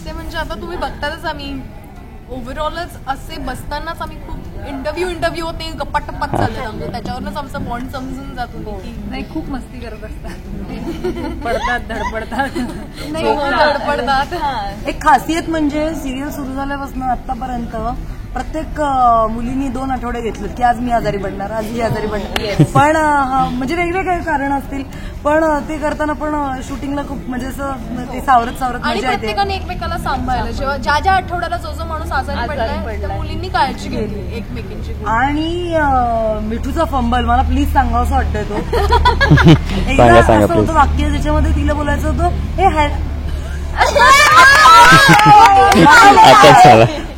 विषय म्हणजे आता तुम्ही बघतातच आम्ही ओव्हरऑलच असे बसतानाच आम्ही खूप इंटरव्ह्यू होते गप्पा टप्पात चालले आमचे त्याच्यावरूनच आमचा बॉन्ड समजून जातो की नाही खूप मस्ती करत असतात पडतात धडपडतात नाही धडपडतात. एक खासियत म्हणजे सिरियल सुरू झाल्यापासून आतापर्यंत प्रत्येक मुलींनी 2 आठवडे घेतलेत की आज मी आजारी पडणार आज ही आजारी पडणार पण म्हणजे वेगवेगळे कारण असतील पण ते करताना पण शूटिंगला खूप म्हणजे असं ते सावरत आणि मजा येते. प्रत्येकाने एकमेकाला सांभाळलं जेव्हा ज्या आठवड्याला जो माणूस आजारी पडलाय त्या मुलींनी काळजी घेतली एकमेकींची. आणि मिठूचा फंबल मला प्लीज सांगावं असं वाटतंय तो एकदा असं होतं वाक्य ज्याच्यामध्ये तिला बोलायचं होतं हे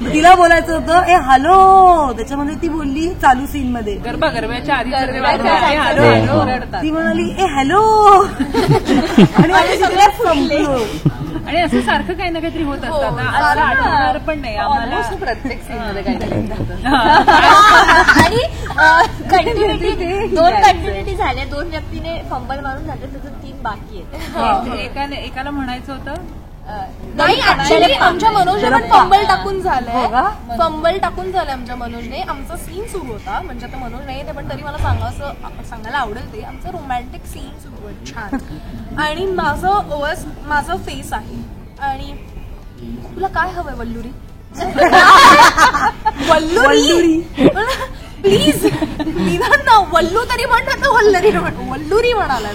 तिला बोलायचं होतं ए हॅलो त्याच्यामध्ये ती बोलली चालू सीन मध्ये गरब्याच्या आधी ती म्हणाली ए हॅलो आणि सगळ्यात संपलो. आणि असं सारखं काही ना काहीतरी होत असतं आठवणार पण नाही आम्हाला प्रत्येक सीन मध्ये काहीतरी आणि कंटिन्युटी 2 कंटिन्युटी झाल्या 2 व्यक्तीने फंबल मारून झाले त्याचं 3 बाकी आहेत. एकाला म्हणायचं होतं नाही ऍक्च्युली आमच्या मनोजने पण फंबल टाकून झालंय आमच्या मनोजने. आमचा सीन सुरू होता म्हणजे आता मनोज नाही ते पण तरी मला सांगायला आवडेल ते आमचं रोमॅन्टिक सीन सुरू आहे छान आणि माझं फेस आहे आणि तुला काय हवंय वल्लुरी वल्लुरी प्लीज निदान ना वल्लू तरी म्हणतात ना वल्लुरी म्हणाला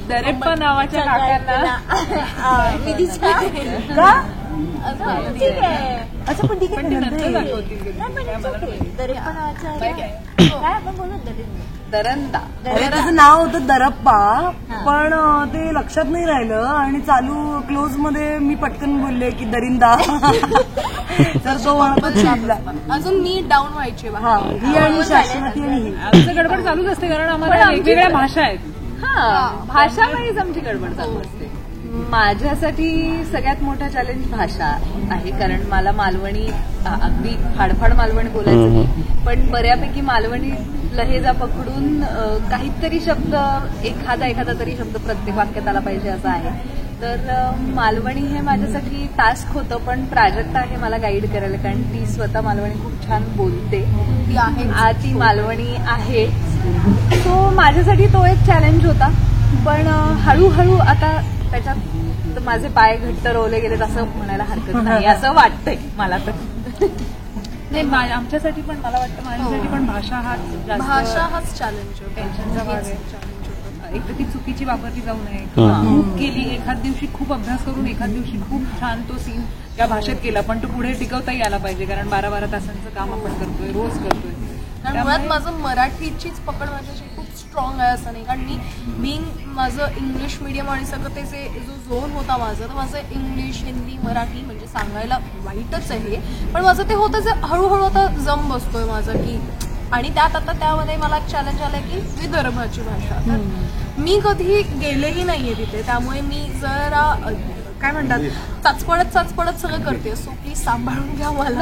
दरेप्पा नावाच्या काकांना अच्छा पण ठीक दरंदा त्याचं नाव होतं दरप्पा पण ते लक्षात नाही राहिलं आणि चालू क्लोज मध्ये मी पटकन बोलले की दरिंदा तर तो म्हणतो अजून मी डाऊन व्हायची ही आणि शाश्वती आणि ही आमचं गडबड चालूच असते कारण आम्हाला वेगवेगळ्या भाषा आहेत. भाषामुळेच आमची गडबड चालू असते. माझ्यासाठी सगळ्यात मोठा चॅलेंज भाषा आहे कारण मला मालवणी अगदी फाडफाड मालवणी बोलायचं नाही पण बऱ्यापैकी मालवणी लहेजा पकडून काहीतरी शब्द एखादा तरी शब्द प्रत्येक वाक्यात आला पाहिजे असं आहे. तर मालवणी हे माझ्यासाठी टास्क होतं पण प्राजक्ता आहे मला गाईड करायला कारण ती स्वतः मालवणी खूप छान बोलते ती मालवणी आहे सो माझ्यासाठी तो एक चॅलेंज होता पण हळूहळू आता त्याच्यात माझे पाय घट्ट रोवले गेलेत असं म्हणायला हरकत नाही असं वाटतंय मला तर. नाही आमच्यासाठी पण मला वाटतं माझ्यासाठी पण भाषा हाच चॅलेंज टेन्शनचा भाग आहे. एक तर ती चुकीची वापरली जाऊ नये खूप केली एखाद दिवशी खूप अभ्यास करून एखाद दिवशी खूप छान तो सीन त्या भाषेत केला पण तो पुढे टिकवताही आला पाहिजे कारण 12-12 तासांचं काम आपण करतोय रोज करतोय. कारण मुळात माझं मराठीचीच पकड माझ्याशी खूप स्ट्रॉंग आहे असं नाही कारण मी माझं इंग्लिश मीडियम आणि सगळं त्याचे जो झोन होता माझं तर माझं इंग्लिश हिंदी मराठी म्हणजे सांगायला वाईटच आहे पण माझं ते होतं जे हळूहळू आता जम बसतोय माझं की आणि त्यात आता त्यामध्ये मला एक चॅलेंज आलंय की विदर्भाची भाषा तर मी कधी गेलेही नाहीये तिथे त्यामुळे मी जरा काय म्हणतात चाचपडत सगळं करते सो प्लीज सांभाळून घ्या मला.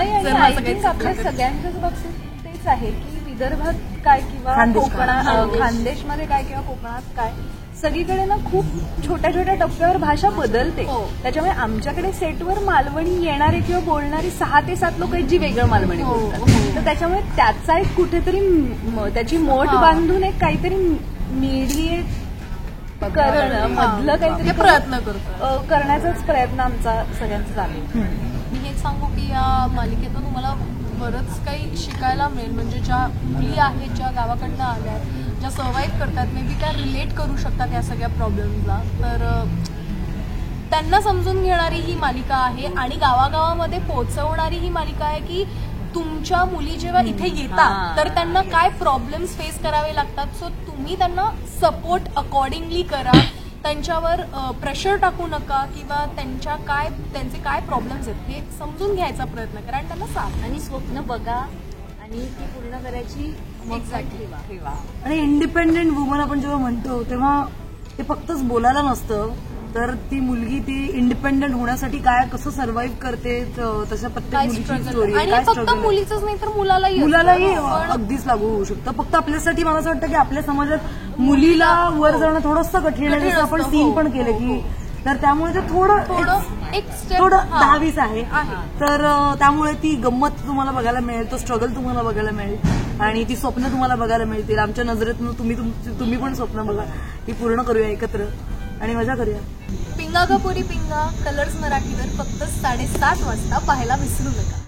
आपल्या सगळ्यांच्याच बाबतीत तेच आहे की विदर्भात काय किंवा कोकणात खानदेशमध्ये काय किंवा कोकणात काय सगळीकडे ना खूप छोट्या छोट्या टप्प्यावर भाषा बदलते त्याच्यामुळे आमच्याकडे सेटवर मालवणी येणारे किंवा बोलणारी 6 ते 7 लोक आहेत जी वेगळं मालवणी बोलतात तर त्याच्यामुळे त्याचा एक कुठेतरी त्याची मोठ बांधून एक काहीतरी मीडिएट करणं मधलं काहीतरी प्रयत्न करतो करण्याचाच प्रयत्न आमचा सगळ्यांचा चालू. मी हे सांगू की या मालिकेतून तुम्हाला बरंच काही शिकायला मिळेल म्हणजे ज्या मुली आहेत ज्या गावाकडनं आल्या ज्या सर्व्हाइव्ह करतात मे बी त्या रिलेट करू शकतात या सगळ्या प्रॉब्लेम्सला तर त्यांना समजून घेणारी ही मालिका आहे आणि गावागावामध्ये पोहोचवणारी ही मालिका आहे की तुमच्या मुली जेव्हा इथे येतात तर त्यांना काय प्रॉब्लेम्स फेस करावे लागतात सो तुम्ही त्यांना सपोर्ट अकॉर्डिंगली करा त्यांच्यावर प्रेशर टाकू नका किंवा त्यांचे काय प्रॉब्लेम्स आहेत हे समजून घ्यायचा प्रयत्न करा आणि त्यांना सांग आणि स्वप्न बघा आणि ती पूर्ण करायची ठेवा. आणि इंडिपेंडेंट वुमन आपण जेव्हा म्हणतो तेव्हा ते फक्तच बोलायला नसतं तर ती मुलगी ती इंडिपेंडेंट होण्यासाठी काय कसं सर्व्हाइव्ह करते तशा प्रत्येक मुलीची स्टोरी आणि फक्त मुलीचंच नाही तर मुलालाही अगदीच लागू होऊ शकतं. फक्त आपल्यासाठी मला असं वाटतं की आपल्या समाजात मुलीला वर जाणं थोडंसं कठीण आहे जसं आपण सीन पण केलं की तर त्यामुळे ते थोडं एक स्टेप थोडं 10-20 आहे आहे. तर त्यामुळे ती गंमत तुम्हाला बघायला मिळेल, तो स्ट्रगल तुम्हाला बघायला मिळेल आणि ती स्वप्न तुम्हाला बघायला मिळतील. आमच्या नजरेतून तुम्ही पण स्वप्न बघा, ती पूर्ण करूया एकत्र आणि मजा करूया. पिंगा कपोरी पिंगा कलर्स मराठीवर फक्त 7:30 वाजता पाहायला विसरू नका.